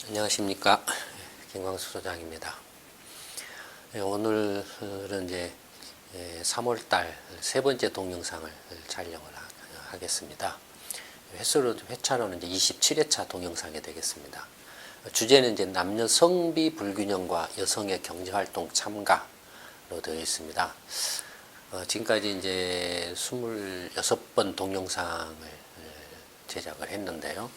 안녕하십니까. 김광수 소장입니다. 오늘은 이제 3월달 세 번째 동영상을 촬영을 하겠습니다. 회차로는 이제 27회차 동영상이 되겠습니다. 주제는 이제 남녀 성비 불균형과 여성의 경제활동 참가로 되어 있습니다. 지금까지 이제 26번 동영상을 제작을 했는데요.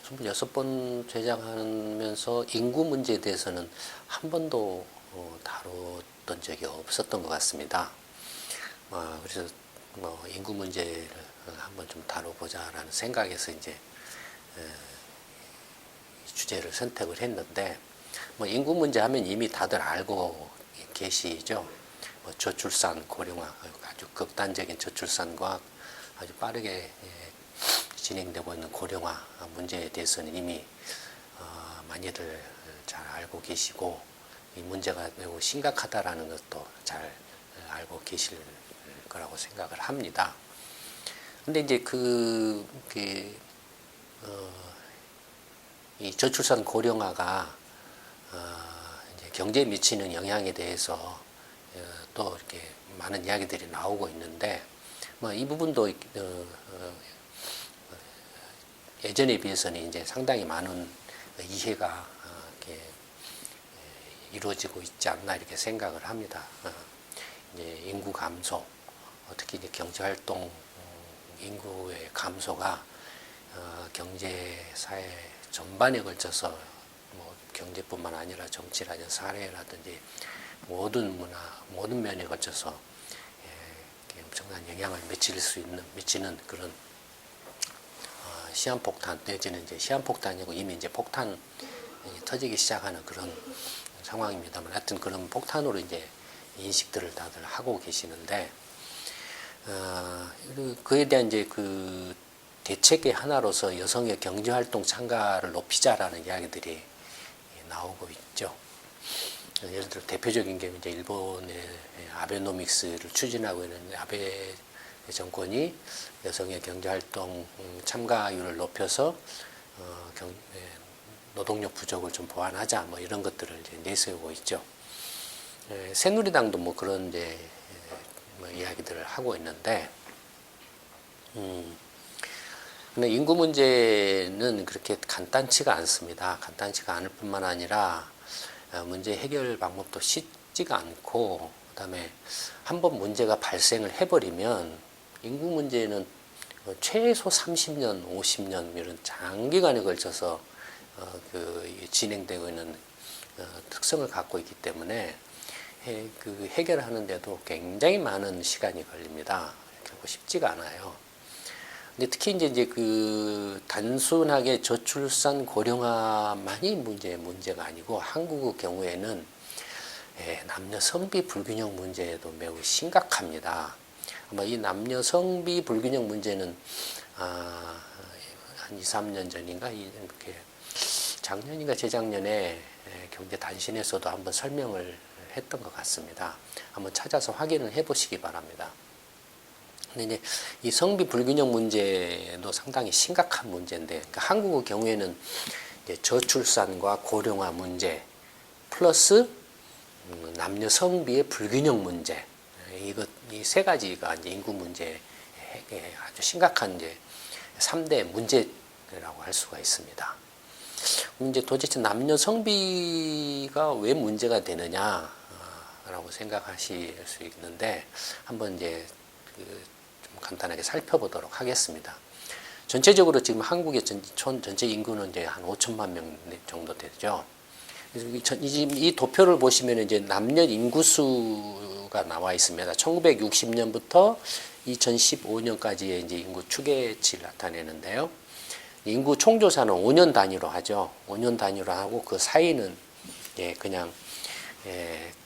26번 제작하면서 인구 문제에 대해서는 한 번도 다뤘던 적이 없었던 것 같습니다. 그래서 인구 문제를 한번 좀 다뤄보자라는 생각에서 이제 주제를 선택을 했는데, 인구 문제 하면 이미 다들 알고 계시죠. 저출산, 고령화, 아주 극단적인 저출산과 아주 빠르게 진행되고 있는 고령화 문제에 대해서는 이미 많이들 잘 알고 계시고, 이 문제가 매우 심각하다라는 것도 잘 알고 계실 거라고 생각을 합니다. 근데 이제 이 저출산 고령화가 이제 경제에 미치는 영향에 대해서 또 이렇게 많은 이야기들이 나오고 있는데, 이 부분도 예전에 비해서는 이제 상당히 많은 이해가 이렇게 이루어지고 있지 않나 이렇게 생각을 합니다. 이제 인구 감소, 특히 이제 경제활동 인구의 감소가 경제 사회 전반에 걸쳐서 경제뿐만 아니라 정치라든지 사회라든지 모든 문화, 모든 면에 걸쳐서 엄청난 영향을 미치는 그런 시한폭탄 내지는 이제 시한폭탄이고 이미 이제 폭탄이 터지기 시작하는 그런 상황입니다만, 하여튼 그런 폭탄으로 이제 인식들을 다들 하고 계시는데, 그에 대한 이제 그 대책의 하나로서 여성의 경제활동 참가를 높이자라는 이야기들이 나오고 있죠. 예를 들어 대표적인 게 이제 일본의 아베노믹스를 추진하고 있는 아베 정권이 여성의 경제활동 참가율을 높여서 노동력 부족을 좀 보완하자, 이런 것들을 이제 내세우고 있죠. 새누리당도 그런 이제 이야기들을 하고 있는데, 근데 인구 문제는 그렇게 간단치가 않습니다. 간단치가 않을 뿐만 아니라 문제 해결 방법도 쉽지가 않고, 그다음에 한번 문제가 발생을 해버리면 인구 문제는 최소 30년, 50년 이런 장기간에 걸쳐서 진행되고 있는 특성을 갖고 있기 때문에 해결하는데도 굉장히 많은 시간이 걸립니다. 결코 쉽지가 않아요. 근데 특히 이제 단순하게 저출산 고령화만이 문제가 아니고, 한국의 경우에는 남녀 성비 불균형 문제도 매우 심각합니다. 아마 이 남녀 성비 불균형 문제는 한 2, 3년 전인가, 이렇게 작년인가 재작년에 경제 단신에서도 한번 설명을 했던 것 같습니다. 한번 찾아서 확인을 해보시기 바랍니다. 근데 이제 이 성비 불균형 문제도 상당히 심각한 문제인데, 그러니까 한국의 경우에는 이제 저출산과 고령화 문제 플러스 남녀 성비의 불균형 문제, 이 세 가지가 이제 인구 문제의 아주 심각한 이제 3대 문제라고 할 수가 있습니다. 이제 도대체 남녀 성비가 왜 문제가 되느냐라고 생각하실 수 있는데, 한번 이제 좀 간단하게 살펴보도록 하겠습니다. 전체적으로 지금 한국의 전체 인구는 이제 한 5천만 명 정도 되죠. 이 도표를 보시면 이제 남녀 인구수가 나와 있습니다. 1960년부터 2015년까지의 이제 인구 추계치를 나타내는데요. 인구 총조사는 5년 단위로 하죠. 5년 단위로 하고 그 사이는 그냥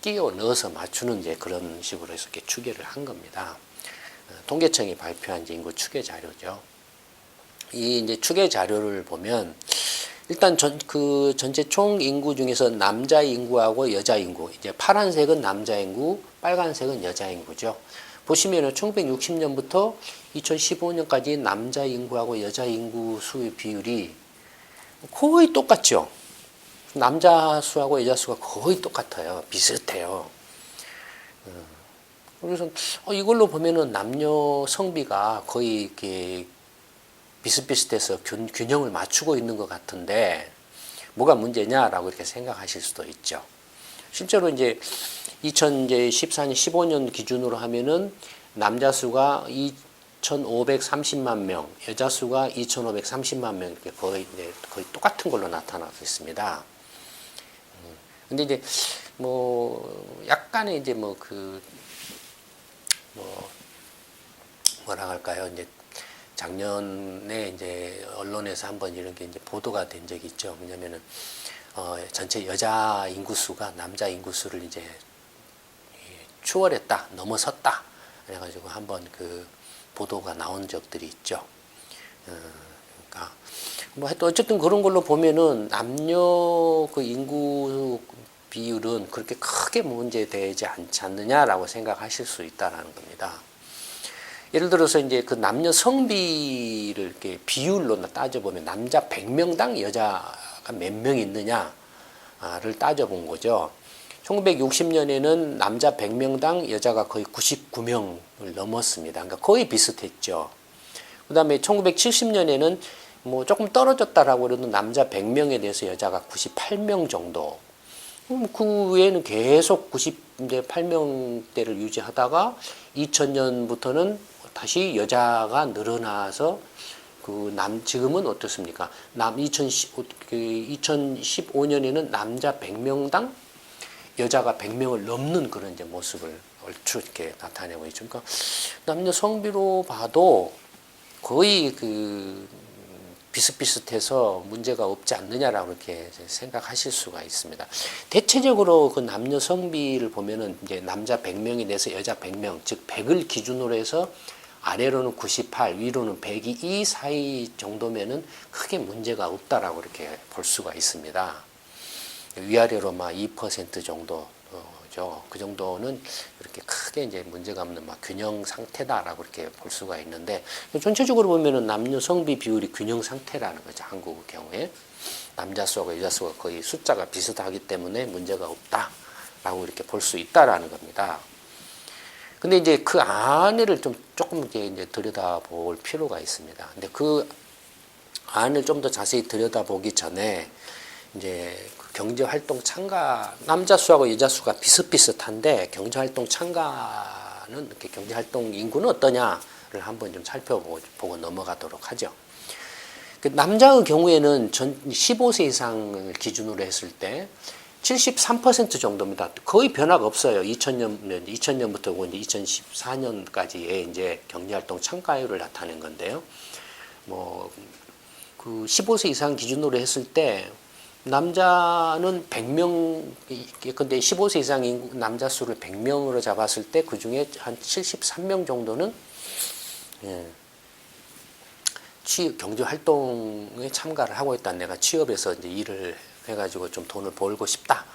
끼워 넣어서 맞추는 이제 그런 식으로 해서 이렇게 추계를 한 겁니다. 통계청이 발표한 이제 인구 추계 자료죠. 이 이제 추계 자료를 보면 일단 전체 총 인구 중에서 남자 인구하고 여자 인구, 이제 파란색은 남자 인구, 빨간색은 여자 인구죠. 보시면은 1960년부터 2015년까지 남자 인구하고 여자 인구 수의 비율이 거의 똑같죠. 남자 수하고 여자 수가 거의 똑같아요. 비슷해요. 그래서 이걸로 보면은 남녀 성비가 거의 이렇게 비슷비슷해서 균형을 맞추고 있는 것 같은데 뭐가 문제냐라고 이렇게 생각하실 수도 있죠. 실제로 이제 2014년, 15년 기준으로 하면은 남자 수가 2,530만 명, 여자 수가 2,530만 명 이렇게 거의 똑같은 걸로 나타나고 있습니다. 근데 이제 뭐 약간의 이제 뭐라 할까요? 이제 작년에 이제 언론에서 한번 이런 게 이제 보도가 된 적이 있죠. 뭐냐면은 전체 여자 인구수가 남자 인구수를 이제 추월했다, 넘어섰다. 그래가지고 한번 그 보도가 나온 적들이 있죠. 그러니까 뭐 하여튼 어쨌든 그런 걸로 보면은 남녀 그 인구 비율은 그렇게 크게 문제되지 않지 않느냐라고 생각하실 수 있다라는 겁니다. 예를 들어서 이제 그 남녀 성비를 이렇게 비율로 따져보면 남자 100명당 여자가 몇 명 있느냐를 따져본 거죠. 1960년에는 남자 100명당 여자가 거의 99명을 넘었습니다. 그러니까 거의 비슷했죠. 그 다음에 1970년에는 뭐 조금 떨어졌다라고 그래도 남자 100명에 대해서 여자가 98명 정도. 그 외에는 계속 98명대를 유지하다가 2000년부터는 다시 여자가 늘어나서 지금은 어떻습니까? 2015년에는 남자 100명당 여자가 100명을 넘는 그런 이제 모습을 얼추 이렇게 나타내고 있죠. 그러니까 남녀 성비로 봐도 거의 비슷비슷해서 문제가 없지 않느냐라고 이렇게 생각하실 수가 있습니다. 대체적으로 그 남녀 성비를 보면은 이제 남자 100명에 대해서 여자 100명, 즉 100을 기준으로 해서 아래로는 98, 위로는 102 이 사이 정도면은 크게 문제가 없다라고 이렇게 볼 수가 있습니다. 위아래로 막 2% 정도죠. 그 정도는 이렇게 크게 이제 문제가 없는 막 균형 상태다라고 이렇게 볼 수가 있는데 전체적으로 보면은 남녀 성비 비율이 균형 상태라는 거죠. 한국의 경우에 남자 수하고 여자 수가 거의 숫자가 비슷하기 때문에 문제가 없다라고 이렇게 볼 수 있다라는 겁니다. 근데 이제 그 안을 조금 이제 들여다볼 필요가 있습니다. 근데 그 안을 좀 더 자세히 들여다보기 전에 이제 경제활동 참가 남자 수하고 여자 수가 비슷비슷한데 경제활동 참가는 이렇게 경제활동 인구는 어떠냐를 한번 좀 살펴보고 넘어가도록 하죠. 그 남자의 경우에는 15세 이상을 기준으로 했을 때 73% 정도입니다. 거의 변화가 없어요. 2000년부터 이제 2014년까지의 이제 경제활동 참가율을 나타낸 건데요. 그 15세 이상 기준으로 했을 때 남자는 100명, 근데 15세 이상 남자 수를 100명으로 잡았을 때 그 중에 한 73명 정도는 경제활동에 참가를 하고 있다. 내가 취업해서 이제 일을 해가지고 좀 돈을 벌고 싶다.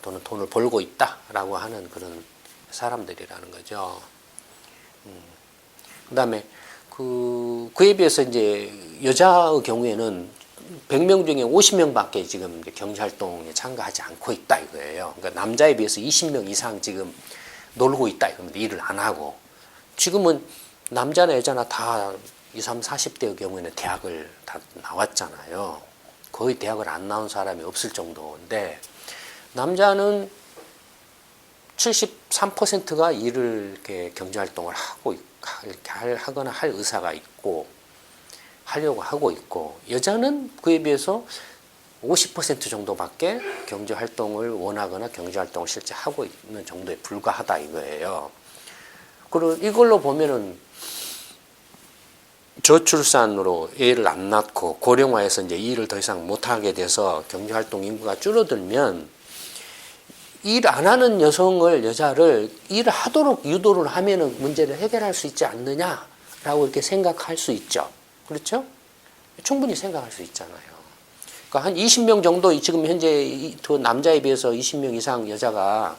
돈을 벌고 있다라고 하는 그런 사람들이라는 거죠. 그 다음에 그에 비해서 이제 여자의 경우에는 100명 중에 50명밖에 지금 경제활동에 참가하지 않고 있다 이거예요. 그러니까 남자에 비해서 20명 이상 지금 놀고 있다 이겁니다. 일을 안 하고. 지금은 남자나 여자나 다 20, 30대의 경우에는 대학을 다 나왔잖아요. 거의 대학을 안 나온 사람이 없을 정도인데 남자는 73%가 일을 이렇게 경제활동을 하거나 할 의사가 있고 하려고 하고 있고 여자는 그에 비해서 50% 정도밖에 경제활동을 원하거나 경제활동을 실제 하고 있는 정도에 불과하다 이거예요. 그리고 이걸로 보면은 저출산으로 애를 안 낳고 고령화해서 이제 일을 더 이상 못하게 돼서 경제활동 인구가 줄어들면 일 안 하는 여자를 일을 하도록 유도를 하면은 문제를 해결할 수 있지 않느냐라고 이렇게 생각할 수 있죠. 그렇죠? 충분히 생각할 수 있잖아요. 그러니까 한 20명 정도 지금 현재 더 남자에 비해서 20명 이상 여자가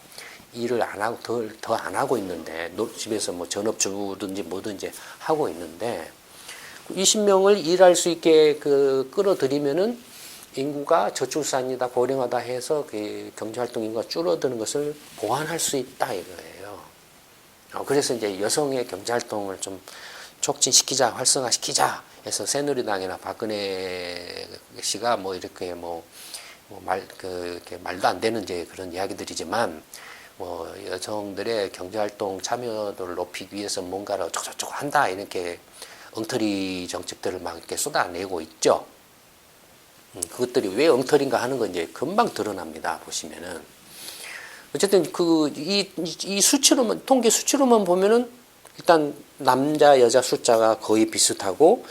일을 안 하고 더 안 하고 있는데 집에서 뭐 전업주든지 뭐든지 하고 있는데 20명을 일할 수 있게 끌어들이면은 인구가 저출산이다, 고령화다 해서 그 경제활동 인구가 줄어드는 것을 보완할 수 있다 이거예요. 그래서 이제 여성의 경제활동을 좀 촉진시키자, 활성화시키자 해서 새누리당이나 박근혜 씨가 뭐 이렇게 이렇게 말도 안 되는 이제 그런 이야기들이지만 여성들의 경제활동 참여도를 높이기 위해서 뭔가를 어쩌고저쩌고 한다 이렇게 엉터리 정책들을 막 이렇게 쏟아내고 있죠. 그것들이 왜 엉터리인가 하는 건 이제 금방 드러납니다. 보시면은. 어쨌든 이 수치로만, 통계 수치로만 보면은 일단 남자, 여자 숫자가 거의 비슷하고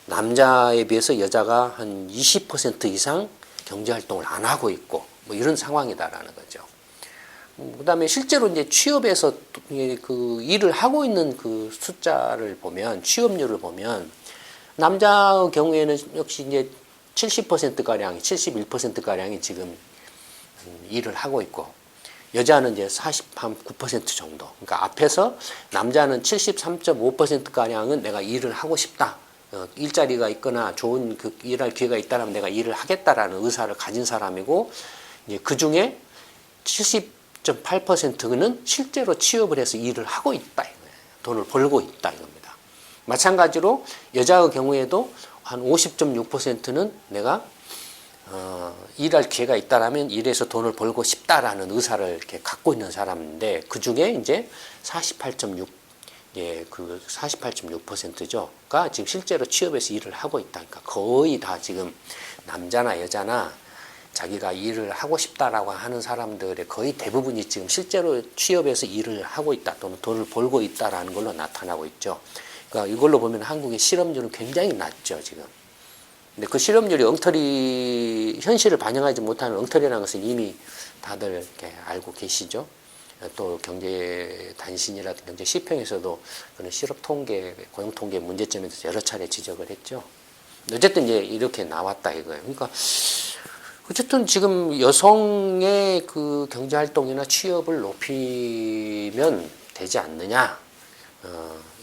남자에 비해서 여자가 한 20% 이상 경제활동을 안 하고 있고 뭐 이런 상황이다라는 거죠. 그 다음에 실제로 이제 취업에서 그 일을 하고 있는 그 숫자를 보면, 취업률을 보면 남자의 경우에는 역시 이제 70%가량이, 71%가량이 지금 일을 하고 있고, 여자는 이제 49% 정도. 그러니까 앞에서 남자는 73.5%가량은 내가 일을 하고 싶다. 일자리가 있거나 좋은 그 일할 기회가 있다면 내가 일을 하겠다라는 의사를 가진 사람이고, 이제 그 중에 70.8%는 실제로 취업을 해서 일을 하고 있다. 이거예요. 돈을 벌고 있다. 이겁니다. 마찬가지로 여자의 경우에도 한 50.6%는 내가 일할 기회가 있다라면 일해서 돈을 벌고 싶다라는 의사를 이렇게 갖고 있는 사람인데, 그 중에 이제 48.6, 예, 그 48.6%가 지금 실제로 취업해서 일을 하고 있다. 그러니까 거의 다 지금 남자나 여자나 자기가 일을 하고 싶다라고 하는 사람들의 거의 대부분이 지금 실제로 취업해서 일을 하고 있다 또는 돈을 벌고 있다라는 걸로 나타나고 있죠. 그러니까 이걸로 보면 한국의 실업률은 굉장히 낮죠, 지금. 근데 그 실업률이 엉터리, 현실을 반영하지 못하는 엉터리라는 것은 이미 다들 이렇게 알고 계시죠. 또 경제 단신이라든지 경제 시평에서도 그런 실업 통계, 고용 통계 문제점에 대해서 여러 차례 지적을 했죠. 어쨌든 이제 이렇게 나왔다 이거예요. 그러니까 어쨌든 지금 여성의 그 경제 활동이나 취업을 높이면 되지 않느냐.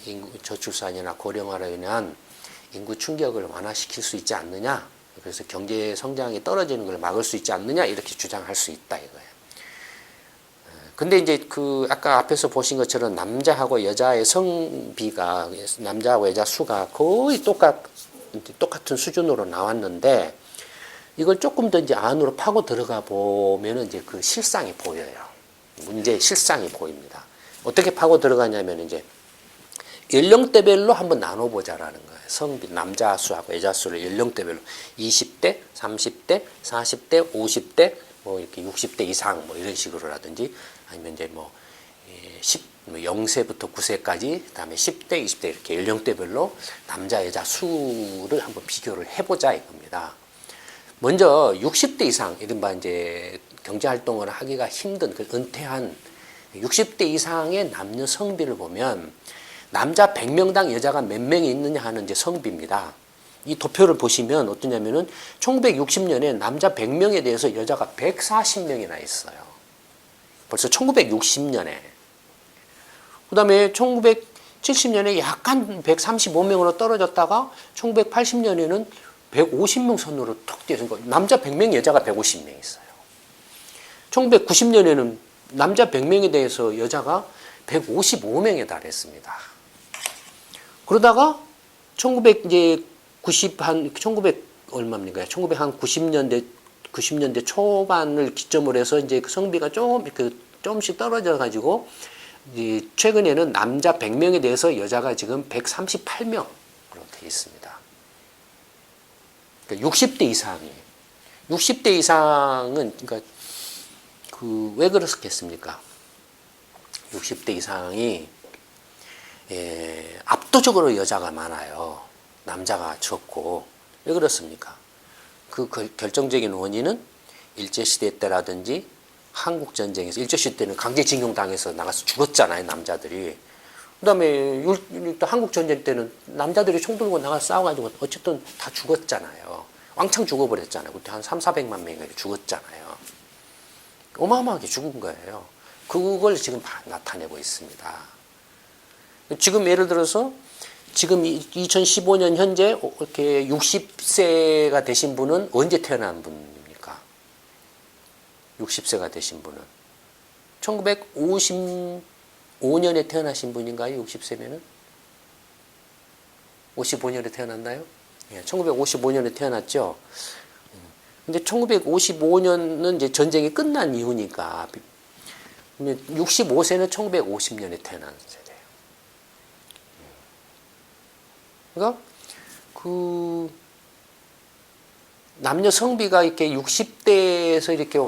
인구 저출산이나 고령화로 인한 인구 충격을 완화시킬 수 있지 않느냐. 그래서 경제 성장이 떨어지는 걸 막을 수 있지 않느냐. 이렇게 주장할 수 있다 이거예요. 근데 이제 그 아까 앞에서 보신 것처럼 남자하고 여자의 성비가, 남자하고 여자 수가 거의 똑같은 수준으로 나왔는데, 이걸 조금 더 이제 안으로 파고 들어가 보면은 이제 그 실상이 보여요. 문제의 실상이 보입니다. 어떻게 파고 들어가냐면 이제 연령대별로 한번 나눠보자라는 거예요. 성비, 남자 수하고 여자 수를 연령대별로 20대, 30대, 40대, 50대, 뭐 이렇게 60대 이상 뭐 이런 식으로라든지, 아니면 이제 0세부터 9세까지, 그다음에 10대, 20대 이렇게 연령대별로 남자, 여자 수를 한번 비교를 해보자 이겁니다. 먼저 60대 이상, 이른바 이제 경제활동을 하기가 힘든 그 은퇴한 60대 이상의 남녀 성비를 보면 남자 100명당 여자가 몇 명이 있느냐 하는 이제 성비입니다. 이 도표를 보시면 어떠냐면은 1960년에 남자 100명에 대해서 여자가 140명이나 있어요. 벌써 1960년에. 그 다음에 1970년에 약간 135명으로 떨어졌다가 1980년에는 150명 선으로 턱 뛰어서 남자 100명, 여자가 150명 있어요. 1990년에는 남자 100명에 대해서 여자가 155명에 달했습니다. 그러다가 1990년대 초반을 기점으로 해서 이제 그 성비가 조금씩 떨어져 가지고 최근에는 남자 100명에 대해서 여자가 지금 138명으로 되어 있습니다. 그러니까 60대 이상이. 60대 이상은 그러니까 왜 그렇겠습니까? 60대 이상이 압도적으로 여자가 많아요. 남자가 적고. 왜 그렇습니까? 그 결정적인 원인은 일제시대 때라든지 한국전쟁에서, 일제시대 때는 강제징용 당해서 나가서 죽었잖아요, 남자들이. 그 다음에 한국전쟁 때는 남자들이 총 들고 나가서 싸워가지고 어쨌든 다 죽었잖아요. 왕창 죽어버렸잖아요. 그때 한 3,400만 명이 죽었잖아요. 어마어마하게 죽은 거예요. 그걸 지금 나타내고 있습니다. 지금 예를 들어서 지금 2015년 현재 이렇게 60세가 되신 분은 언제 태어난 분입니까? 60세가 되신 분은 1955년에 태어나신 분인가요? 60세면은 55년에 태어났나요? 예, 1955년에 태어났죠. 근데 1955년은 이제 전쟁이 끝난 이후니까 65세는 1950년에 태어난 세대예요. 그러니까 그 남녀 성비가 이렇게 60대에서 이렇게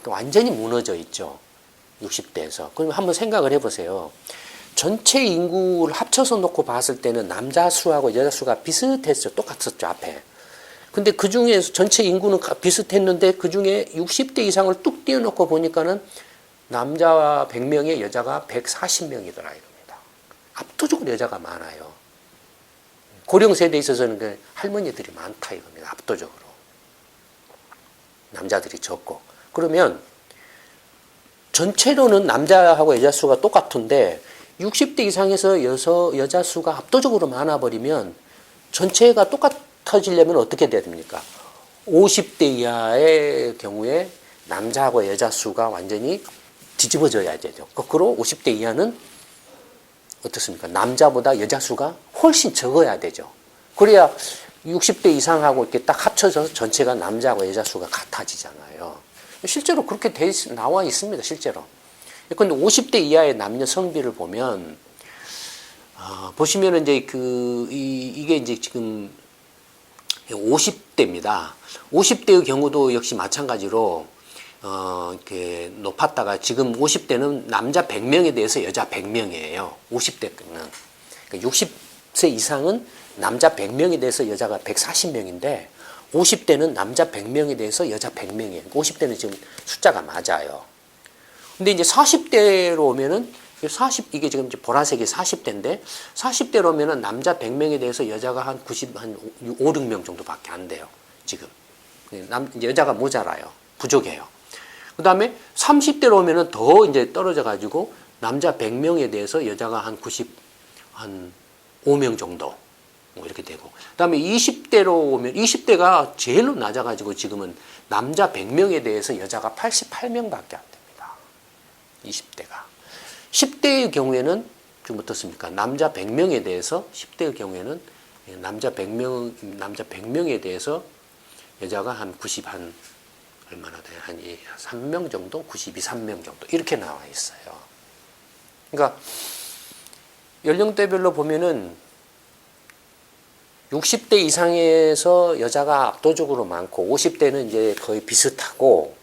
완전히 무너져 있죠. 60대에서. 그럼 한번 생각을 해보세요. 전체 인구를 합쳐서 놓고 봤을 때는 남자 수하고 여자 수가 비슷했죠. 똑같았죠, 앞에. 근데 그 중에서 전체 인구는 비슷했는데 그 중에 60대 이상을 뚝 띄워놓고 보니까는 남자 100명에 여자가 140명이더라 이겁니다. 압도적으로 여자가 많아요. 고령 세대에 있어서는 그 할머니들이 많다 이겁니다. 압도적으로. 남자들이 적고. 그러면 전체로는 남자하고 여자 수가 똑같은데 60대 이상에서 여자 수가 압도적으로 많아버리면 전체가 똑같아지려면 어떻게 돼야 됩니까? 50대 이하의 경우에 남자하고 여자 수가 완전히 뒤집어져야 되죠. 거꾸로 50대 이하는 어떻습니까? 남자보다 여자 수가 훨씬 적어야 되죠. 그래야 60대 이상하고 이렇게 딱 합쳐져서 전체가 남자하고 여자 수가 같아지잖아요. 실제로 그렇게 나와 있습니다. 실제로. 그런데 50대 이하의 남녀 성비를 보면 보시면은 이제 이게 이제 지금 50대입니다. 50대의 경우도 역시 마찬가지로 이렇게 높았다가 지금 50대는 남자 100명에 대해서 여자 100명이에요. 50대는. 그러니까 60세 이상은 남자 100명에 대해서 여자가 140명인데 50대는 남자 100명에 대해서 여자 100명이에요. 50대는 지금 숫자가 맞아요. 근데 이제 40대로 오면은 이게 지금 이제 보라색이 40대인데 40대로 오면은 남자 100명에 대해서 여자가 한 5, 6명 정도밖에 안 돼요. 지금. 여자가 모자라요. 부족해요. 그 다음에 30대로 오면은 더 이제 떨어져 가지고 남자 100명에 대해서 여자가 한 5명 정도. 뭐 이렇게 되고. 그 다음에 20대로 오면 20대가 제일로 낮아가지고 지금은 남자 100명에 대해서 여자가 88명밖에 안 됩니다. 20대가. 10대의 경우에는 좀 어떻습니까? 남자 100명에 대해서 10대의 경우에는 남자 100명에 대해서 여자가 한 얼마나 돼요? 한 3명 정도? 92, 3명 정도. 이렇게 나와 있어요. 그러니까 연령대별로 보면은 60대 이상에서 여자가 압도적으로 많고 50대는 이제 거의 비슷하고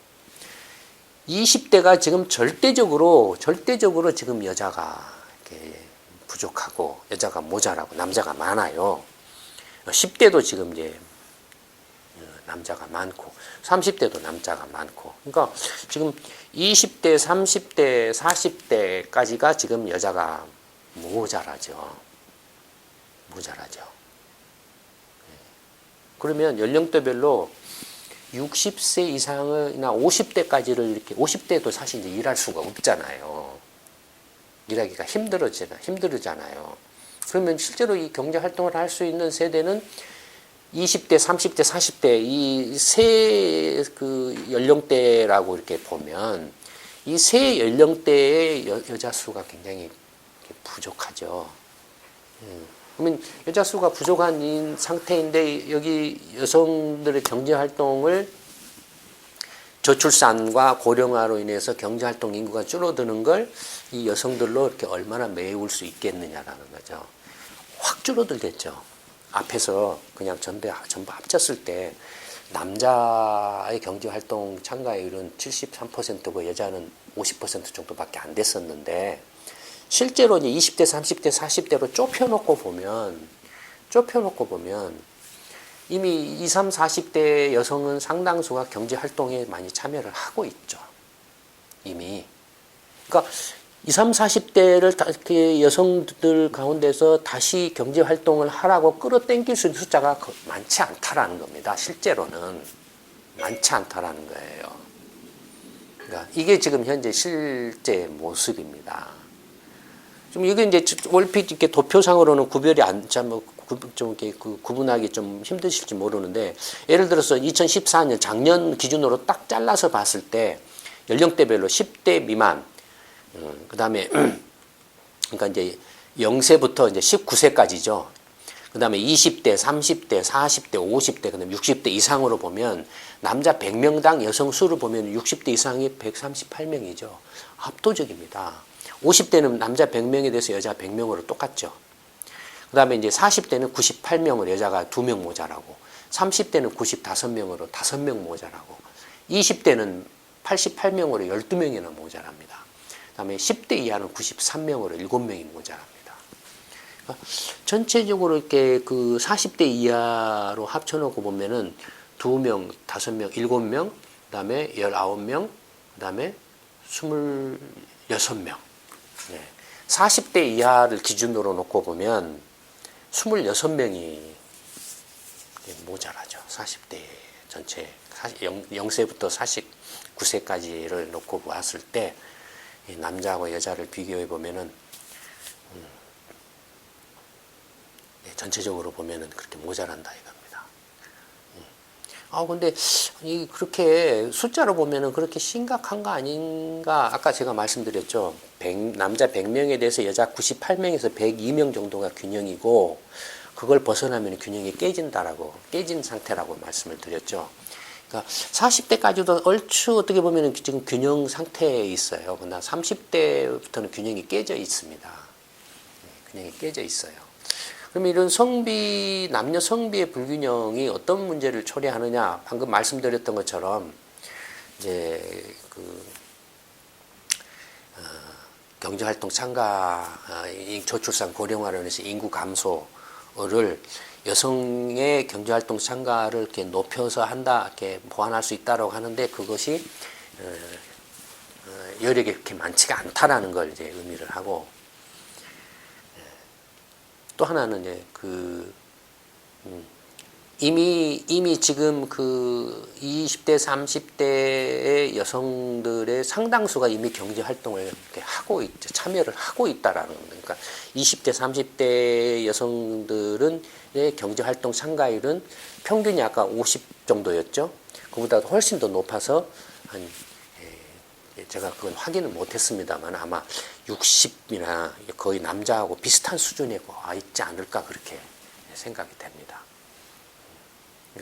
20대가 지금 절대적으로 지금 여자가 이렇게 부족하고 여자가 모자라고 남자가 많아요. 10대도 지금 이제 남자가 많고 30대도 남자가 많고 그러니까 지금 20대, 30대, 40대까지가 지금 여자가 모자라죠. 그러면 연령대별로 60세 이상이나 50대까지를 이렇게 50대도 사실 이제 일할 수가 없잖아요. 일하기가 힘들잖아요. 그러면 실제로 이 경제 활동을 할 수 있는 세대는 20대, 30대, 40대 이 세 연령대라고 이렇게 보면 이 세 연령대의 여자 수가 굉장히 부족하죠. 그러면 여자 수가 부족한 상태인데 여기 여성들의 경제 활동을 저출산과 고령화로 인해서 경제 활동 인구가 줄어드는 걸 이 여성들로 이렇게 얼마나 메울 수 있겠느냐라는 거죠. 확 줄어들겠죠. 앞에서 그냥 전부 합쳤을 때 남자의 경제 활동 참가율은 73%고 여자는 50% 정도밖에 안 됐었는데 실제로 이제 20대, 30대, 40대로 좁혀놓고 보면 이미 20, 30, 40대 여성은 상당수가 경제 활동에 많이 참여를 하고 있죠. 이미. 그러니까 20, 30대를 이렇게 여성들 가운데서 다시 경제 활동을 하라고 끌어당길 수 있는 숫자가 많지 않다라는 겁니다. 실제로는 많지 않다라는 거예요. 그러니까 이게 지금 현재 실제 모습입니다. 좀 이게 이제 얼핏 이렇게 도표상으로는 구별이 좀 이렇게 구분하기 좀 힘드실지 모르는데, 예를 들어서 2014년 작년 기준으로 딱 잘라서 봤을 때 연령대별로 10대 미만, 그 다음에 그러니까 이제 0세부터 이제 19세까지죠. 그 다음에 20대, 30대, 40대, 50대, 그 다음에 60대 이상으로 보면 남자 100명당 여성 수를 보면 60대 이상이 138명이죠. 압도적입니다. 50대는 남자 100명에 대해서 여자 100명으로 똑같죠. 그 다음에 이제 40대는 98명으로 여자가 2명 모자라고, 30대는 95명으로 5명 모자라고, 20대는 88명으로 12명이나 모자랍니다. 그 다음에 10대 이하는 93명으로 7명이 모자랍니다. 그러니까 전체적으로 이렇게 그 40대 이하로 합쳐놓고 보면은 2명, 5명, 7명, 그 다음에 19명, 그 다음에 26명. 네. 40대 이하를 기준으로 놓고 보면 26명이 모자라죠. 40대 전체 0세부터 49세까지를 놓고 봤을 때 남자하고 여자를 비교해 보면은 전체적으로 보면은 그렇게 모자란다 이겁니다. 근데 그렇게 숫자로 보면은 그렇게 심각한 거 아닌가? 아까 제가 말씀드렸죠. 남자 100명에 대해서 여자 98명에서 102명 정도가 균형이고, 그걸 벗어나면 균형이 깨진 상태라고 말씀을 드렸죠. 그러니까 40대까지도 얼추 어떻게 보면은 지금 균형 상태에 있어요. 그러나 30대부터는 균형이 깨져 있습니다. 균형이 깨져 있어요. 그럼 이런 남녀 성비의 불균형이 어떤 문제를 초래하느냐? 방금 말씀드렸던 것처럼, 이제, 경제활동 참가, 저출산 고령화로 인해서 인구 감소를 여성의 경제활동 참가를 이렇게 높여서 이렇게 보완할 수 있다고 하는데, 그것이, 여력이 그렇게 많지가 않다라는 걸 이제 의미를 하고, 또 하나는 이제 이미 지금 20대, 30대의 여성들의 상당수가 이미 경제 활동을 이렇게 하고 있죠. 참여를 하고 있다라는 겁니다. 그러니까 20대, 30대 여성들은 경제 활동 참가율은 평균이 아까 50 정도였죠. 그보다 훨씬 더 높아서 제가 그건 확인을 못했습니다만 아마 60이나 거의 남자하고 비슷한 수준에 와 있지 않을까 그렇게 생각이 됩니다.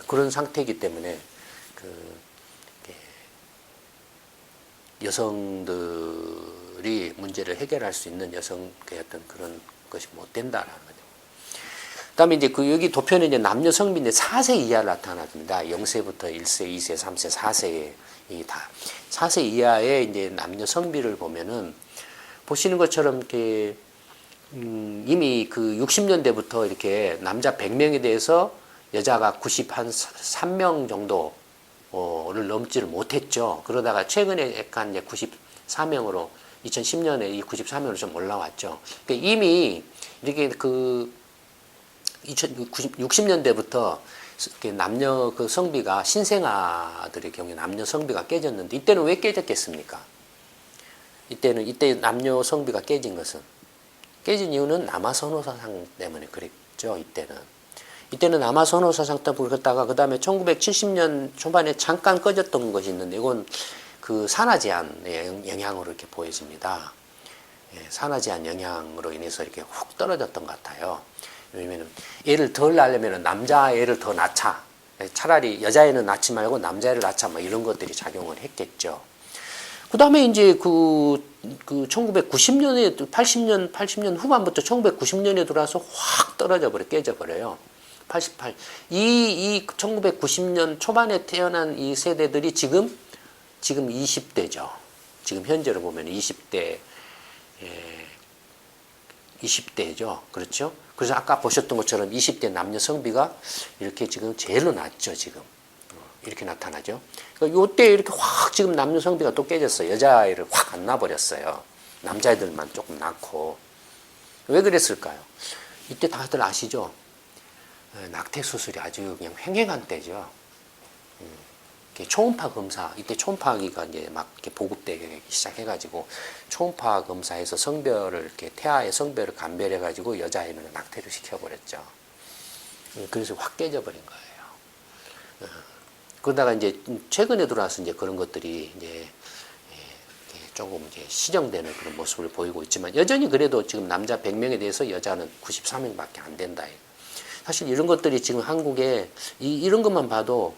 그런 상태이기 때문에 여성들이 문제를 해결할 수 있는 여성의 어떤 그런 것이 못 된다라는 거죠. 그다음에 이제 여기 도표는 이제 남녀 성비인데 4세 이하 나타납니다. 0세부터 1세, 2세, 3세, 4세에 다 4세 이하의 이제 남녀 성비를 보면은 보시는 것처럼 이렇게 이미 60년대부터 이렇게 남자 100명에 대해서 여자가 93명 정도를 넘지를 못했죠. 그러다가 최근에 약간 이제 94명으로 2010년에 이 94명으로 좀 올라왔죠. 그러니까 이미 이렇게 60년대부터 남녀 성비가 신생아들의 경우에 남녀 성비가 깨졌는데, 이때는 왜 깨졌겠습니까? 이때 남녀 성비가 깨진 깨진 이유는 남아선호사상 때문에 그랬죠. 이때는 남아선호사상 때문에 그랬다가 그 다음에 1970년 초반에 잠깐 꺼졌던 것이 있는데, 이건 산화제한의 영향으로 이렇게 보여집니다. 산화제한 영향으로 인해서 이렇게 훅 떨어졌던 것 같아요. 왜냐면 애를 덜 낳으려면 남자애를 더 낳자. 차라리 여자애는 낳지 말고 남자애를 낳자. 뭐 이런 것들이 작용을 했겠죠. 그 다음에 이제 1990년에 80년 후반부터 1990년에 들어와서 확 깨져버려요. 88. 이 1990년 초반에 태어난 이 세대들이 지금 20대죠. 지금 현재로 보면 20대죠. 그렇죠? 그래서 아까 보셨던 것처럼 20대 남녀 성비가 이렇게 지금 제일로 낮죠. 지금 이렇게 나타나죠. 그러니까 이때 이렇게 확 지금 남녀 성비가 또 깨졌어요. 여자아이를 확 안 낳아버렸어요. 남자애들만 조금 낳고. 왜 그랬을까요? 이때 다들 아시죠? 낙태 수술이 아주 그냥 횡행한 때죠. 초음파 검사, 이때 초음파기가 이제 막 이렇게 보급되기 시작해가지고 초음파 검사에서 성별을 이렇게 태아의 성별을 감별해가지고 여자아이는 낙태를 시켜버렸죠. 그래서 확 깨져버린 거예요. 그러다가 이제 최근에 들어와서 이제 그런 것들이 이제 조금 이제 시정되는 그런 모습을 보이고 있지만 여전히 그래도 지금 남자 100명에 대해서 여자는 93명밖에 안 된다. 사실 이런 것들이 지금 한국에 이런 것만 봐도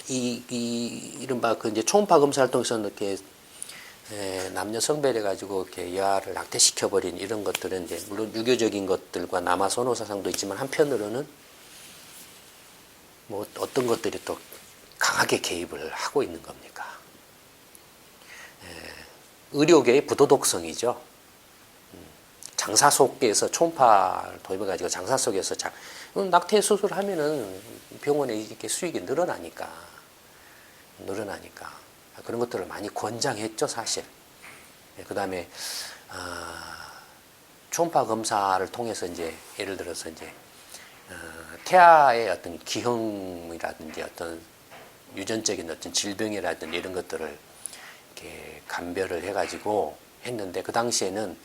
이른바 그 이제 초음파 검사를 통해서 이렇게 남녀 성별해 가지고 이렇게 여아를 낙태시켜버린 이런 것들은 이제 물론 유교적인 것들과 남아 선호사상도 있지만 한편으로는 뭐 어떤 것들이 또 강하게 개입을 하고 있는 겁니까? 의료계의 부도덕성이죠. 장사 속에서 초음파를 도입해가지고 장사 속에서 낙태 수술하면은 병원에 이렇게 수익이 늘어나니까 그런 것들을 많이 권장했죠, 사실. 그 다음에 초음파 검사를 통해서 이제 예를 들어서 이제 태아의 어떤 기형이라든지 어떤 유전적인 어떤 질병이라든지 이런 것들을 이렇게 감별을 해가지고 했는데 그 당시에는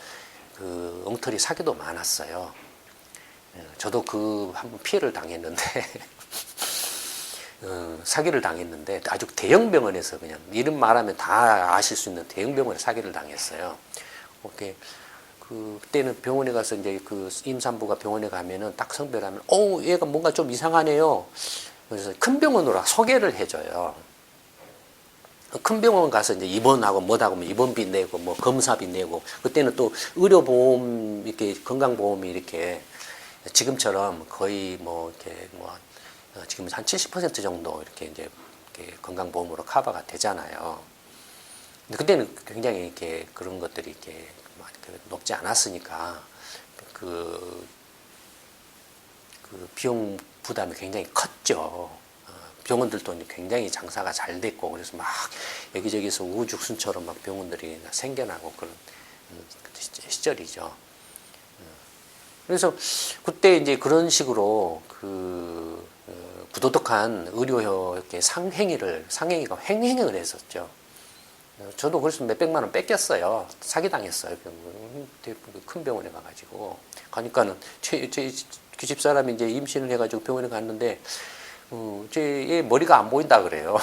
그 엉터리 사기도 많았어요. 저도 그 한번 피해를 당했는데 사기를 당했는데 아주 대형 병원에서 그냥 이름 말하면 다 아실 수 있는 대형 병원에 사기를 당했어요. 그때는 병원에 가서 이제 그 임산부가 병원에 가면은 딱 성별하면 얘가 뭔가 좀 이상하네요. 그래서 큰 병원으로 소개를 해줘요. 큰 병원 가서 이제 입원하고 뭐하고 입원비 내고 뭐 검사비 내고 그때는 또 의료보험 이렇게 건강보험이 이렇게 지금처럼 거의 뭐 이렇게 뭐 지금 한 70% 정도 이렇게 이제 건강보험으로 커버가 되잖아요. 근데 그때는 굉장히 이렇게 그런 것들이 이렇게 높지 않았으니까 그 비용 부담이 굉장히 컸죠. 병원들도 굉장히 장사가 잘 됐고 그래서 막 여기저기서 우후죽순처럼 막 병원들이 생겨나고 그런 시절이죠. 그래서 그때 이제 그런 식으로 그 부도덕한 의료 상행위가 횡행을 했었죠. 저도 그래서 몇백만 원 뺏겼어요. 사기당했어요. 큰 병원에 가가지고 가니까는 그 집사람이 이제 임신을 해가지고 병원에 갔는데 얘 머리가 안 보인다 그래요.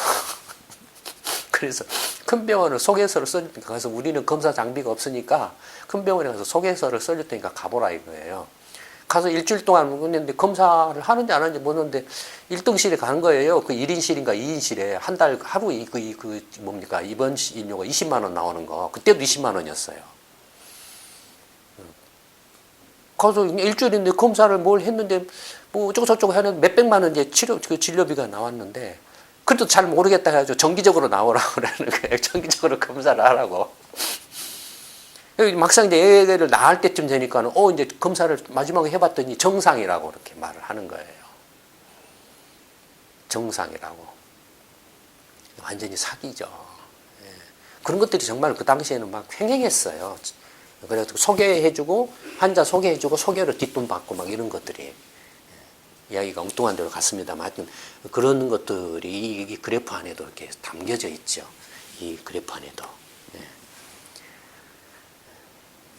그래서 큰 병원을 소개서를 써줄 테니까 가서 우리는 검사 장비가 없으니까 큰 병원에 가서 소개서를 써줄 테니까 가보라 이거예요. 가서 일주일 동안 했는데 검사를 하는지 안 하는지 모르는데 1등실에 가는 거예요. 그 1인실인가 2인실에 한 달 하루 뭡니까 입원 인료가 20만 원 나오는 거 그때도 20만 원이었어요. 가서 일주일인데 검사를 뭘 했는데 뭐 어쩌고저쩌고 하는 몇백만 원 이제 진료비가 나왔는데 그래도 잘 모르겠다 해가지고 정기적으로 나오라고 그러는 거예요. 정기적으로 검사를 하라고. 막상 이제 애를 낳을 때쯤 되니까는 이제 검사를 마지막에 해봤더니 정상이라고 이렇게 말을 하는 거예요. 정상이라고. 완전히 사기죠. 예. 그런 것들이 정말 그 당시에는 막 횡행했어요. 그래서 소개해주고 환자 소개해주고 소개로 뒷돈 받고 막 이런 것들이 이야기가 엉뚱한 데로 갔습니다만 하여튼 그런 것들이 이 그래프 안에도 이렇게 담겨져 있죠. 이 그래프 안에도. 예.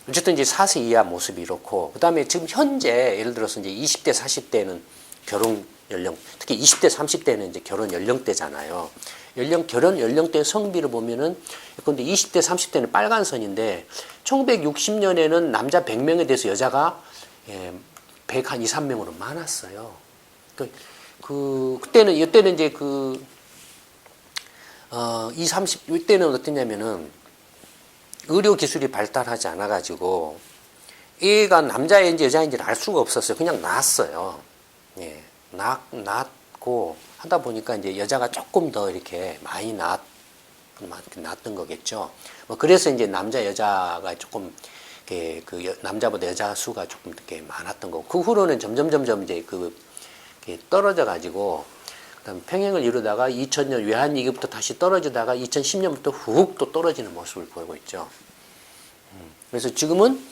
어쨌든 이제 4세 이하 모습이 이렇고 그 다음에 지금 현재 예를 들어서 이제 20대 40대는 결혼 연령 특히 20대 30대는 이제 결혼 연령대잖아요. 결혼 연령대 성비를 보면은 근데 20대 30대는 빨간 선인데 1960년에는 남자 100명에 대해서 여자가 100한 2, 3명으로 많았어요. 이때는 이제 이때는 어땠냐면은 의료 기술이 발달하지 않아 가지고 얘가 남자인지 여자인지를 알 수가 없었어요. 그냥 낳았어요. 예. 낳고 하다 보니까 이제 여자가 조금 더 이렇게 많이 낳았던 거겠죠. 뭐 그래서 이제 남자 여자가 조금 남자보다 여자 수가 조금 이렇게 많았던 거고 그 후로는 점점 이제 떨어져 가지고 그다음 평행을 이루다가 2000년 외환위기부터 다시 떨어지다가 2010년부터 훅 또 떨어지는 모습을 보이고 있죠. 그래서 지금은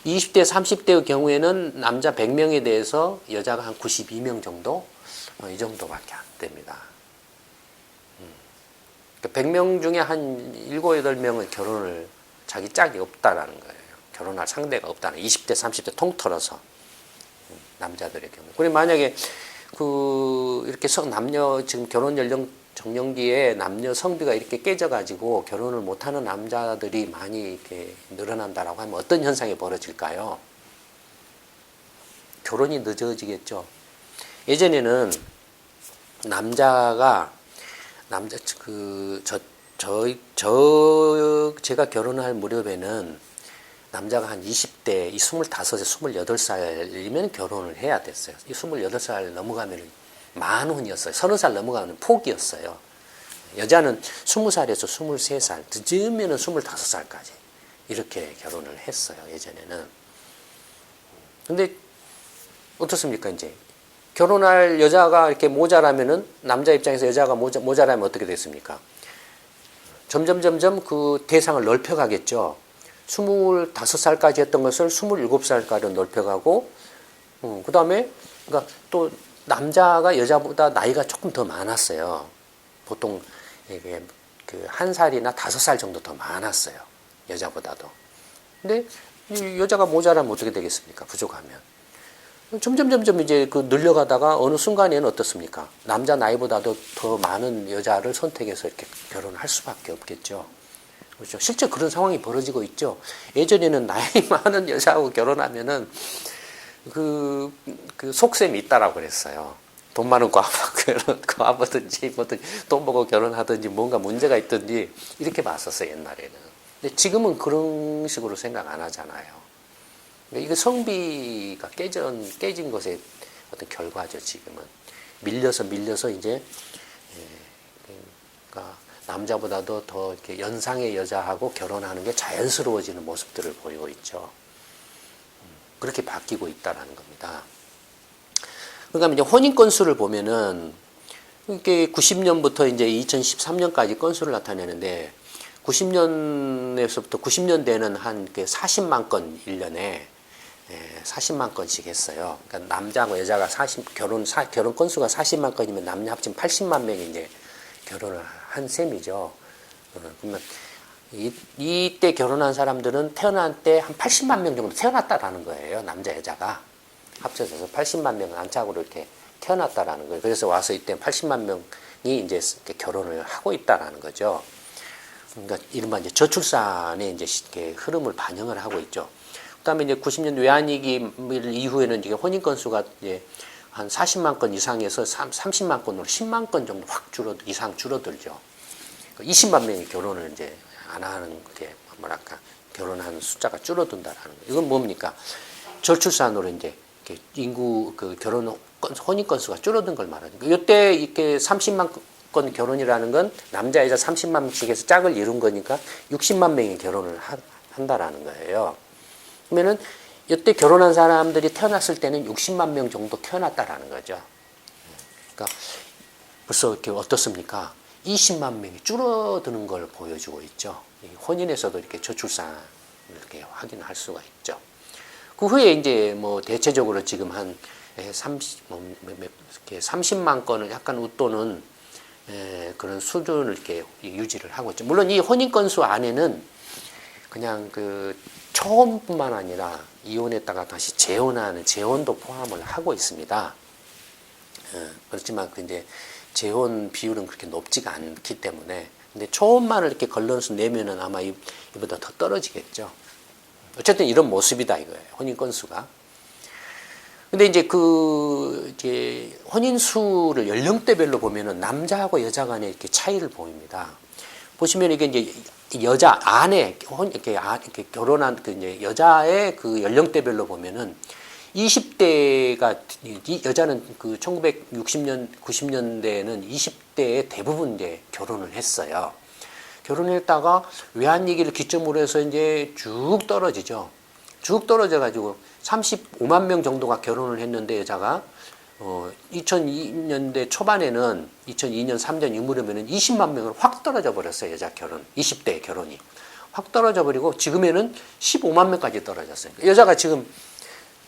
20대, 30대의 경우에는 남자 100명에 대해서 여자가 한 92명 정도? 이 정도밖에 안 됩니다. 100명 중에 한 7, 8명은 결혼을 자기 짝이 없다라는 거예요. 결혼할 상대가 없다는 20대, 30대 통틀어서 남자들의 경우. 그리고 만약에 이렇게 남녀 지금 결혼 연령 정년기에 남녀 성비가 이렇게 깨져가지고 결혼을 못하는 남자들이 많이 이렇게 늘어난다라고 하면 어떤 현상이 벌어질까요? 결혼이 늦어지겠죠. 예전에는 제가 결혼할 무렵에는 남자가 한 20대, 25세, 28살이면 결혼을 해야 됐어요. 이 28살 넘어가면 만혼이었어요. 30살 넘어가면 포기였어요. 여자는 20살에서 23살, 늦으면 25살까지 이렇게 결혼을 했어요. 예전에는. 근데 어떻습니까? 이제 결혼할 여자가 이렇게 모자라면은 남자 입장에서 여자가 모자라면 어떻게 됐습니까? 점점 그 대상을 넓혀가겠죠. 25살까지 했던 것을 27살까지 넓혀가고, 그 다음에, 그러니까 또 남자가 여자보다 나이가 조금 더 많았어요. 보통 이게 한 살이나 5살 정도 더 많았어요. 여자보다도. 근데 이 여자가 모자라면 어떻게 되겠습니까? 부족하면. 점점 이제 늘려가다가 어느 순간에는 어떻습니까? 남자 나이보다도 더 많은 여자를 선택해서 이렇게 결혼할 수밖에 없겠죠. 그렇죠. 실제 그런 상황이 벌어지고 있죠. 예전에는 나이 많은 여자하고 결혼하면은 그 속셈이 있다라고 그랬어요. 돈 많은 과부든지 뭐든 돈 벌고 결혼하든지 뭔가 문제가 있든지 이렇게 봤었어요, 옛날에는. 근데 지금은 그런 식으로 생각 안 하잖아요. 이거 성비가 깨진 것의 어떤 결과죠, 지금은. 밀려서 이제, 그러니까 남자보다도 더 이렇게 연상의 여자하고 결혼하는 게 자연스러워지는 모습들을 보이고 있죠. 그렇게 바뀌고 있다라는 겁니다. 그러니까 이제 혼인 건수를 보면은, 이게 90년부터 이제 2013년까지 건수를 나타내는데, 90년에서부터 90년대는 한 40만 건 1년에 40만 건씩 했어요. 그러니까 남자하고 여자가 결혼 건수가 40만 건이면 남녀 합치면 80만 명이 이제 결혼을 한 셈이죠. 그러면 이때 결혼한 사람들은 태어난 때 한 80만 명 정도 태어났다라는 거예요. 남자 여자가 합쳐져서 80만 명 안착으로 이렇게 태어났다라는 거예요. 그래서 와서 이때 80만 명이 이제 결혼을 하고 있다라는 거죠. 그러니까 이른바 이제 저출산의 이제 흐름을 반영을 하고 있죠. 그다음에 이제 90년 외환위기 이후에는 이제 혼인 건수가 이제 한 40만 건 이상에서 30만 건으로 10만 건 정도 확 이상 줄어들죠. 20만 명이 결혼을 이제 안 하는 게 결혼하는 숫자가 줄어든다라는 거예요. 이건 뭡니까? 저출산으로 이제 인구 혼인 건수가 줄어든 걸 말하는 거예요. 이때 이렇게 30만 건 결혼이라는 건 남자 여자 30만 명씩에서 짝을 이룬 거니까 60만 명이 결혼을 한다라는 거예요. 그러면은 이때 결혼한 사람들이 태어났을 때는 60만 명 정도 태어났다라는 거죠. 그러니까 벌써 이렇게 어떻습니까? 20만 명이 줄어드는 걸 보여주고 있죠. 혼인에서도 이렇게 저출산을 이렇게 확인할 수가 있죠. 그 후에 이제 뭐 대체적으로 지금 한 30만 건을 약간 웃도는 그런 수준을 이렇게 유지를 하고 있죠. 물론 이 혼인 건수 안에는 그냥 초혼뿐만 아니라 이혼했다가 다시 재혼도 포함을 하고 있습니다. 그렇지만 이제 재혼 비율은 그렇게 높지가 않기 때문에, 근데 초혼만을 이렇게 걸러서 내면은 아마 이보다 더 떨어지겠죠. 어쨌든 이런 모습이다 이거예요. 혼인 건수가. 근데 이제 이제 혼인 수를 연령대별로 보면은 남자하고 여자 간에 이렇게 차이를 보입니다. 보시면 이게 이제 여자 이렇게 결혼한 이제 여자의 연령대별로 보면은 20대가 여자는 1960년 90년대에는 20대에 대부분 이제 결혼을 했어요. 결혼했다가 외환위기를 기점으로 해서 이제 쭉 떨어지죠. 쭉 떨어져 가지고 35만 명 정도가 결혼을 했는데 여자가 2002년대 초반에는 2002년 3년 이무렵에는 20만 명으로 확 떨어져 버렸어요. 여자 결혼 20대 결혼이 확 떨어져 버리고 지금에는 15만 명까지 떨어졌어요. 여자가 지금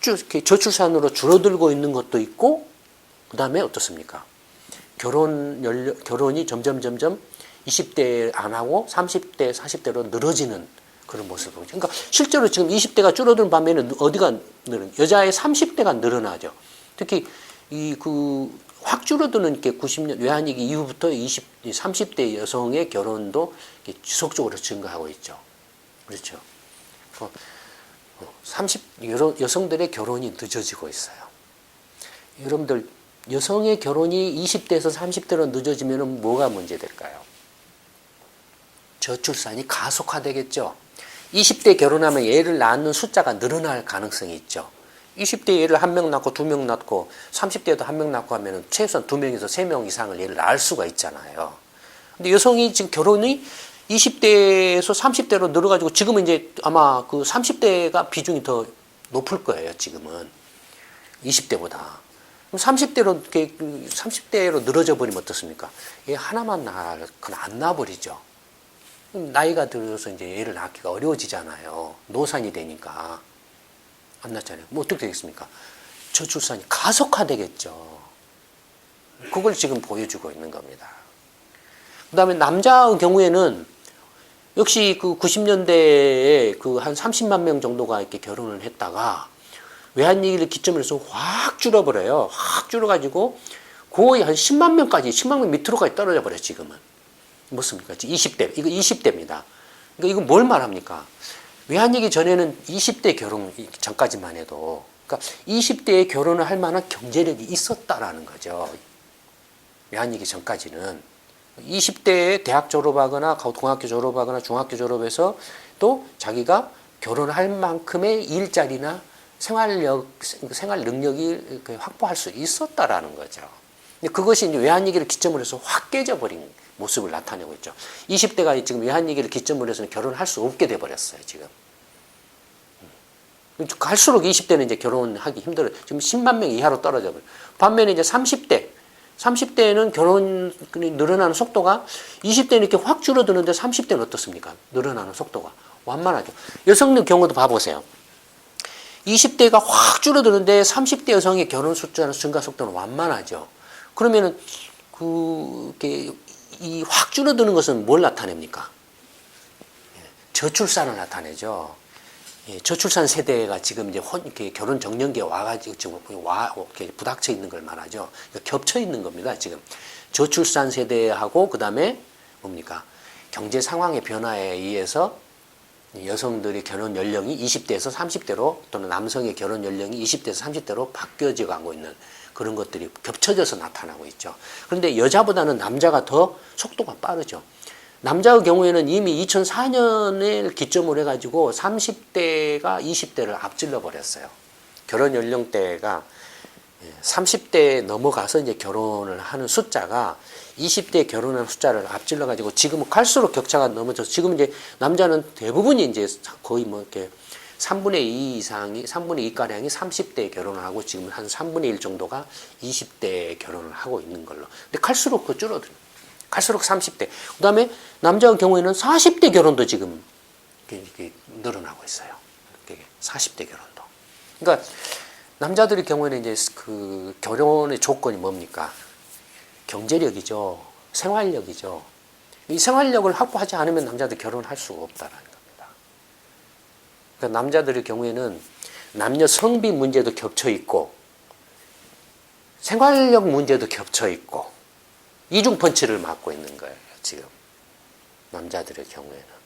쭉 이렇게 저출산으로 줄어들고 있는 것도 있고, 그 다음에 어떻습니까? 결혼이 점점 20대 안 하고 30대, 40대로 늘어지는 그런 모습을 보죠. 그러니까 실제로 지금 20대가 줄어드는 반면에 어디가 여자의 30대가 늘어나죠. 특히 확 줄어드는 게 90년 외환위기 이후부터 30대 여성의 결혼도 지속적으로 증가하고 있죠. 그렇죠. 30 여성들의 결혼이 늦어지고 있어요. 여러분들 여성의 결혼이 20대에서 30대로 늦어지면 뭐가 문제될까요? 저출산이 가속화되겠죠. 20대 결혼하면 애를 낳는 숫자가 늘어날 가능성이 있죠. 20대 애를 1명 낳고 2명 낳고 30대에도 1명 낳고 하면 최소한 2명에서 3명 이상을 애를 낳을 수가 있잖아요. 근데 여성이 지금 결혼이 20대에서 30대로 늘어가지고 지금은 이제 아마 그 30대가 비중이 더 높을 거예요. 지금은 20대보다. 30대로 늘어져 버리면 어떻습니까? 얘 하나만 낳을 건 안 낳아버리죠. 나이가 들어서 이제 얘를 낳기가 어려워지잖아요. 노산이 되니까. 안 낳잖아요. 뭐 어떻게 되겠습니까? 저출산이 가속화되겠죠. 그걸 지금 보여주고 있는 겁니다. 그 다음에 남자의 경우에는 역시 그 90년대에 그 한 30만 명 정도가 이렇게 결혼을 했다가 외환위기를 기점으로 해서 확 줄어버려요. 확 줄어가지고 거의 한 10만 명까지, 10만 명 밑으로까지 떨어져 버려요, 지금은. 뭐습니까? 20대, 이거 20대입니다. 그러니까 이거 뭘 말합니까? 외환위기 전에는 20대 결혼 전까지만 해도, 그러니까 20대에 결혼을 할 만한 경제력이 있었다라는 거죠. 외환위기 전까지는. 20대에 대학 졸업하거나 고등학교 졸업하거나 중학교 졸업해서 또 자기가 결혼할 만큼의 일자리나 생활 능력이 확보할 수 있었다라는 거죠. 근데 그것이 이제 외환위기를 기점으로 해서 확 깨져버린 모습을 나타내고 있죠. 20대가 지금 외환위기를 기점으로 해서는 결혼을 할 수 없게 돼버렸어요, 지금. 갈수록 20대는 이제 결혼하기 힘들어요. 지금 10만 명 이하로 떨어져 버려요. 반면에 이제 30대에는 결혼이 늘어나는 속도가 20대는 이렇게 확 줄어드는데 30대는 어떻습니까? 늘어나는 속도가 완만하죠. 여성의 경우도 봐보세요. 20대가 확 줄어드는데 30대 여성의 결혼 숫자는 증가 속도는 완만하죠. 그러면은 이 확 줄어드는 것은 뭘 나타냅니까? 저출산을 나타내죠. 저출산 세대가 지금 이제 이렇게 결혼 정년기에 와가지고 지금 이렇게 부닥쳐 있는 걸 말하죠. 그러니까 겹쳐 있는 겁니다. 지금 저출산 세대하고 그 다음에 뭡니까? 경제 상황의 변화에 의해서 여성들의 결혼 연령이 20대에서 30대로 또는 남성의 결혼 연령이 20대에서 30대로 바뀌어져 가고 있는 그런 것들이 겹쳐져서 나타나고 있죠. 그런데 여자보다는 남자가 더 속도가 빠르죠. 남자의 경우에는 이미 2004년을 기점으로 해가지고 30대가 20대를 앞질러 버렸어요. 결혼 연령대가 30대 넘어가서 이제 결혼을 하는 숫자가 20대 결혼하는 숫자를 앞질러 가지고 지금은 갈수록 격차가 넘어져서 지금 이제 남자는 대부분이 이제 거의 뭐 이렇게 3분의 2 이상이 3분의 2가량이 30대에 결혼을 하고 지금 한 3분의 1 정도가 20대에 결혼을 하고 있는 걸로. 근데 갈수록 그 줄어들어요. 갈수록 30대. 그 다음에 남자의 경우에는 40대 결혼도 지금 이렇게 늘어나고 있어요. 40대 결혼도. 그러니까 남자들의 경우에는 이제 그 결혼의 조건이 뭡니까? 경제력이죠. 생활력이죠. 이 생활력을 확보하지 않으면 남자들 결혼할 수가 없다라는 겁니다. 그러니까 남자들의 경우에는 남녀 성비 문제도 겹쳐 있고 생활력 문제도 겹쳐 있고 이중 펀치를 맞고 있는 거예요, 지금. 남자들의 경우에는.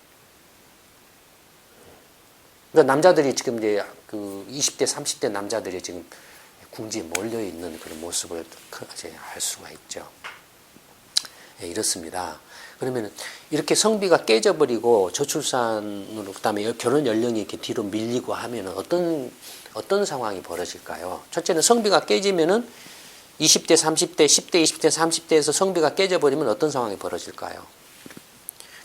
그러니까 남자들이 지금 이제 그 20대, 30대 남자들이 지금 궁지에 몰려 있는 그런 모습을 알 수가 있죠. 네, 이렇습니다. 그러면 이렇게 성비가 깨져버리고 저출산으로, 그 다음에 결혼 연령이 이렇게 뒤로 밀리고 하면 어떤 상황이 벌어질까요? 첫째는 성비가 깨지면은 20대, 30대, 10대, 20대, 30대에서 성비가 깨져버리면 어떤 상황이 벌어질까요?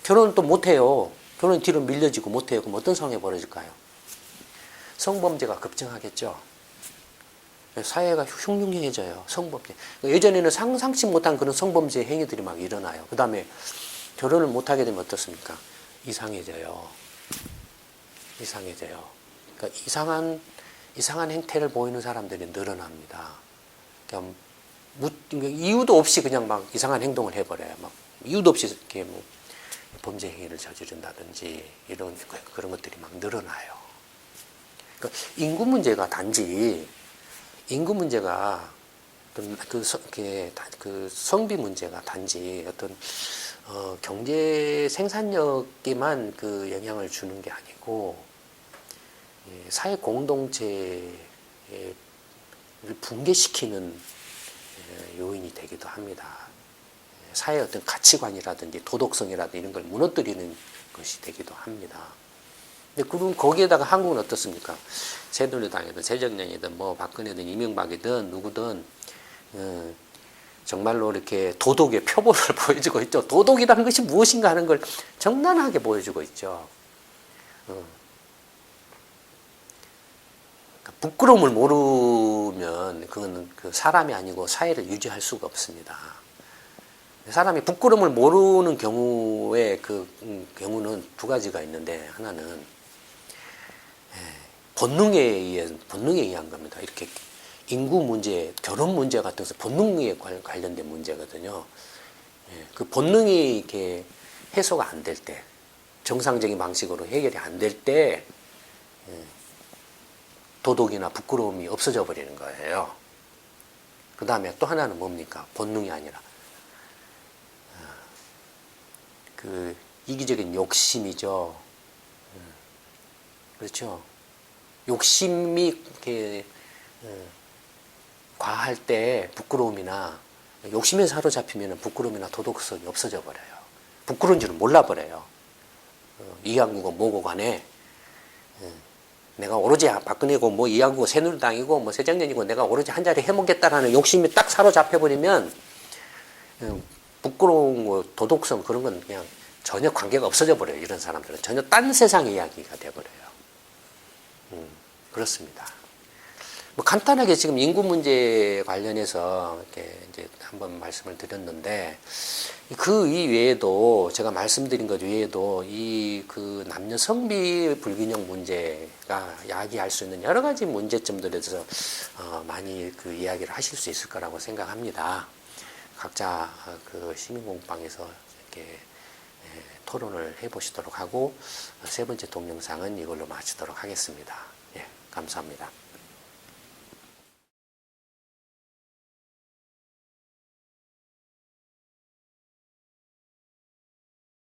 결혼은 또 못해요. 결혼이 뒤로 밀려지고 못해요. 그럼 어떤 상황이 벌어질까요? 성범죄가 급증하겠죠. 사회가 흉흉해져요. 성범죄. 예전에는 상상치 못한 그런 성범죄 행위들이 막 일어나요. 그 다음에 결혼을 못하게 되면 어떻습니까? 이상해져요. 이상해져요. 그러니까 이상한 행태를 보이는 사람들이 늘어납니다. 그러니까 이유도 없이 그냥 막 이상한 행동을 해버려요. 막 이유도 없이 이렇게 뭐 범죄 행위를 저지른다든지 이런 그런 것들이 막 늘어나요. 그러니까 인구 문제가 어떤 그 성비 문제가 단지 어떤 경제 생산력에만 그 영향을 주는 게 아니고 사회 공동체를 붕괴시키는 요인이 되기도 합니다. 사회의 어떤 가치관이라든지 도덕성이라든지 이런 걸 무너뜨리는 것이 되기도 합니다. 근데 그럼 거기에다가 한국은 어떻습니까? 새누리당이든 새정년이든 뭐 박근혜든 이명박이든 누구든 정말로 이렇게 도덕의 표본을 보여주고 있죠. 도덕이라는 것이 무엇인가 하는 걸 정난하게 보여주고 있죠. 부끄러움을 모르면 그건 그 사람이 아니고 사회를 유지할 수가 없습니다. 사람이 부끄러움을 모르는 경우에 경우는 두 가지가 있는데 하나는 본능에 의한 겁니다. 이렇게 인구 문제, 결혼 문제 같은 것은 본능에 관련된 문제거든요. 그 본능이 이렇게 해소가 안 될 때, 정상적인 방식으로 해결이 안 될 때, 도덕이나 부끄러움이 없어져 버리는 거예요. 그 다음에 또 하나는 뭡니까? 본능이 아니라, 그 이기적인 욕심이죠. 그렇죠. 욕심이 이렇게 과할 때 부끄러움이나 욕심에 사로잡히면 부끄러움이나 도덕성이 없어져 버려요. 부끄러운 줄은 몰라버려요. 이한국은 뭐고 간에 내가 오로지 박근혜고 뭐 이한국고 새누리당이고 뭐 새정년이고 내가 오로지 한 자리 해먹겠다라는 욕심이 딱 사로잡혀버리면 부끄러운 거, 도덕성 그런 건 그냥 전혀 관계가 없어져 버려요. 이런 사람들은 전혀 딴 세상 이야기가 돼버려요. 그렇습니다. 뭐 간단하게 지금 인구 문제 관련해서 이렇게 이제 한번 말씀을 드렸는데 그 이외에도 제가 말씀드린 것 외에도 이 그 남녀 성비 불균형 문제가 야기할 수 있는 여러 가지 문제점들에 대해서 많이 그 이야기를 하실 수 있을 거라고 생각합니다. 각자 그 시민공방에서 이렇게 토론을 해보시도록 하고 세 번째 동영상은 이걸로 마치도록 하겠습니다. 예, 감사합니다.